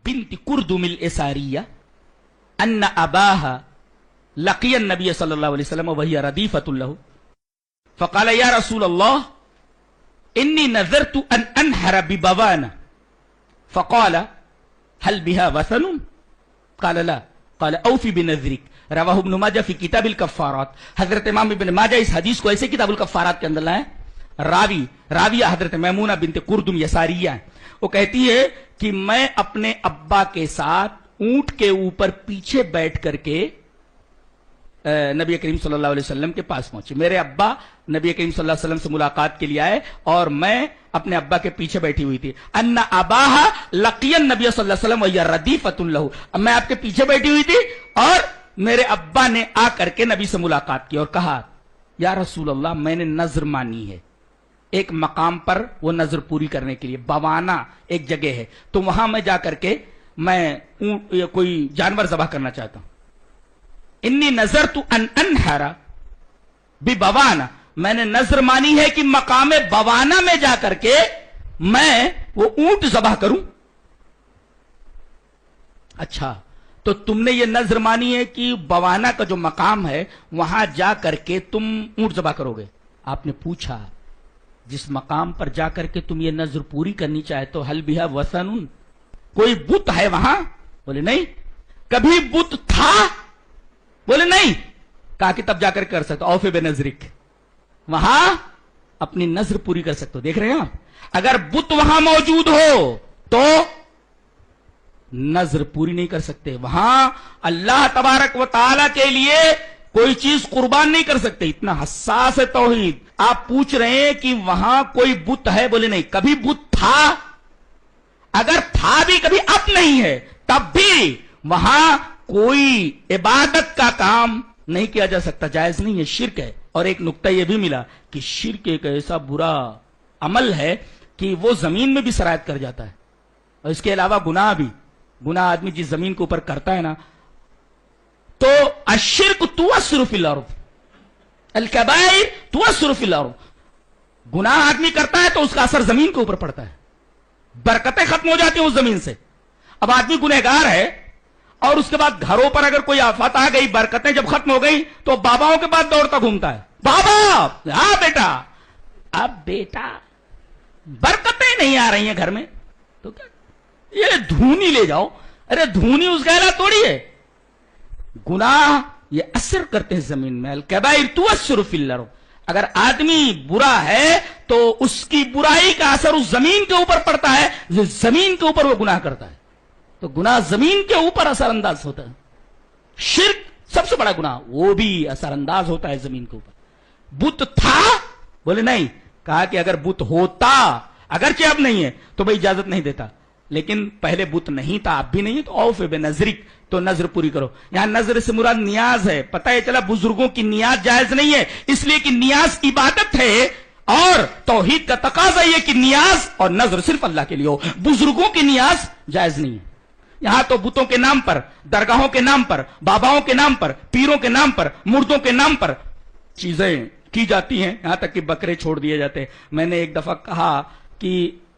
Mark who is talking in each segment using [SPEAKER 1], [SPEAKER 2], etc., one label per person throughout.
[SPEAKER 1] بنت كردم الإسارية أن أباها لقي النبي صلى الله عليه وسلم وهي رديفة له فقال يا رسول الله إني نذرت أن أنحر ببوانة فقال هل بها وثن؟ قال لا. قال أوفي بنذرك. رواہ ابن ماجہ فی کتاب الکفارات. حضرت امام ابن ماجہ اس حدیث کو ایسے کتاب الکفارات کے اندر لائے. راویہ حضرت میمونہ بنت کردم یساریہ ہیں. وہ کہتی ہے کہ میں اپنے ابا کے ساتھ اونٹ کے اوپر پیچھے بیٹھ کر کے نبی کریم صلی اللہ علیہ وسلم کے پاس پہنچے. میرے ابا نبی کریم صلی اللہ علیہ وسلم سے ملاقات کے لیے آئے اور میں اپنے ابا کے پیچھے بیٹھی ہوئی تھی. ان اباہا لقی النبی صلی اللہ علیہ وسلم وہی ردیفۃ لہ. میں آپ کے پیچھے بیٹھی ہوئی تھی اور میرے ابا نے آ کر کے نبی سے ملاقات کی اور کہا یا رسول اللہ میں نے نظر مانی ہے ایک مقام پر وہ نظر پوری کرنے کے لیے. بوانا ایک جگہ ہے تو وہاں میں جا کر کے میں کوئی جانور ذبح کرنا چاہتا ہوں. انی نظرت ان انحر ببوانا. میں نے نظر مانی ہے کہ مقام بوانا میں جا کر کے میں وہ اونٹ ذبح کروں. اچھا تو تم نے یہ نظر مانی ہے کہ بوانا کا جو مقام ہے وہاں جا کر کے تم اونٹ ذبح کرو گے. آپ نے پوچھا جس مقام پر جا کر کے تم یہ نظر پوری کرنی چاہے تو حل بہا وثن, کوئی بت ہے وہاں؟ بولے نہیں. کبھی بت تھا؟ بولے نہیں. کہا کہ تب جا کر کر سکتے اوفی بنظرک, وہاں اپنی نظر پوری کر سکتے ہو. دیکھ رہے ہیں آپ, اگر بت وہاں موجود ہو تو نظر پوری نہیں کر سکتے. وہاں اللہ تبارک و تعالی کے لیے کوئی چیز قربان نہیں کر سکتے. اتنا حساس ہے توحید. آپ پوچھ رہے ہیں کہ وہاں کوئی بت ہے؟ بولے نہیں. کبھی بت تھا؟ اگر تھا بھی کبھی اب نہیں ہے تب بھی وہاں کوئی عبادت کا کام نہیں کیا جا سکتا, جائز نہیں ہے, شرک ہے. اور ایک نقطہ یہ بھی ملا کہ شرک ایک ایسا برا عمل ہے کہ وہ زمین میں بھی سرایت کر جاتا ہے. اور اس کے علاوہ گناہ بھی, گناہ آدمی جس زمین کے اوپر کرتا ہے نا تو الشرک تؤثر فی الارض, الکبائر تؤثر فی الارض. گناہ آدمی کرتا ہے تو اس کا اثر زمین کے اوپر پڑتا ہے, برکتیں ختم ہو جاتی ہیں اس زمین سے. اب آدمی گنہگار ہے اور اس کے بعد گھروں پر اگر کوئی آفت آ گئی, برکتیں جب ختم ہو گئی تو باباؤں کے بعد دوڑتا گھومتا ہے, بابا ہاں بیٹا. اب بیٹا برکتیں نہیں آ رہی ہیں گھر میں تو کیا یہ دھونی لے جاؤ. ارے دھونی اس کا علاج تھوڑی ہے. گناہ یہ اثر کرتے ہیں زمین میں. الکبائر تؤثر فی الارض. اگر آدمی برا ہے تو اس کی برائی کا اثر اس زمین کے اوپر پڑتا ہے, زمین کے اوپر وہ گناہ کرتا ہے تو گناہ زمین کے اوپر اثر انداز ہوتا ہے. شرک سب سے بڑا گناہ وہ بھی اثر انداز ہوتا ہے زمین کے اوپر. بت تھا؟ بولے نہیں. کہا کہ اگر بت ہوتا, اگرچہ اب نہیں ہے تو بھائی اجازت نہیں دیتا, لیکن پہلے بت نہیں تھا اب بھی نہیں ہے تو اوفی بنظرک, تو نظر پوری کرو. یہاں نظر سے مراد نیاز ہے. پتہ ہے چلا بزرگوں کی نیاز جائز نہیں ہے, اس لیے کہ نیاز عبادت ہے اور توحید کا تقاضا یہ کہ نیاز اور نظر صرف اللہ کے لیے ہو. بزرگوں کی نیاز جائز نہیں ہے. یہاں تو بتوں کے نام پر, درگاہوں کے نام پر, باباؤں کے نام پر, پیروں کے نام پر, مردوں کے نام پر چیزیں کی جاتی ہیں, یہاں تک کہ بکرے چھوڑ دیے جاتے ہیں. میں نے ایک دفعہ کہا کہ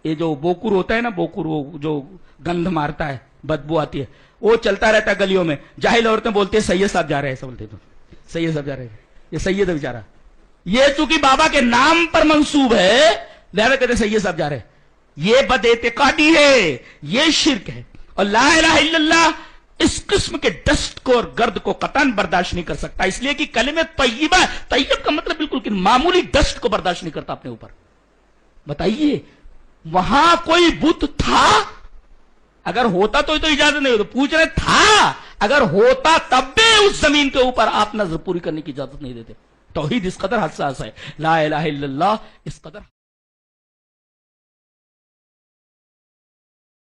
[SPEAKER 1] یہ جو بوکر ہوتا ہے نا, بوکر وہ جو گندھ مارتا ہے, بدبو آتی ہے, وہ چلتا رہتا ہے گلیوں میں. جاہل عورتیں بولتے ہیں سید صاحب جا رہے ہیں, ایسا بولتے تو سید صاحب جا رہے ہیں, یہ سید ہے بیچارہ. یہ چونکہ بابا کے نام پر منسوب ہے لہذا کہتے ہیں سید صاحب جا رہے ہیں. یہ بد اعتقادی ہے, یہ شرک ہے. اور لا الہ الا اللہ اس قسم کے ڈسٹ کو اور گرد کو قطعاً برداشت نہیں کر سکتا, اس لیے کہ کلمہ طیبہ, طیب کا مطلب بالکل کہ معمولی ڈسٹ کو برداشت نہیں کرتا اپنے اوپر. بتائیے وہاں کوئی بت تھا؟ اگر ہوتا تو اجازت نہیں ہوتا. پوچھ رہے تھا, اگر ہوتا تب بھی اس زمین کے اوپر آپ نظر پوری کرنے کی اجازت نہیں دیتے. توحید اس قدر حساس ہے, لا الہ الا اللہ اس قدر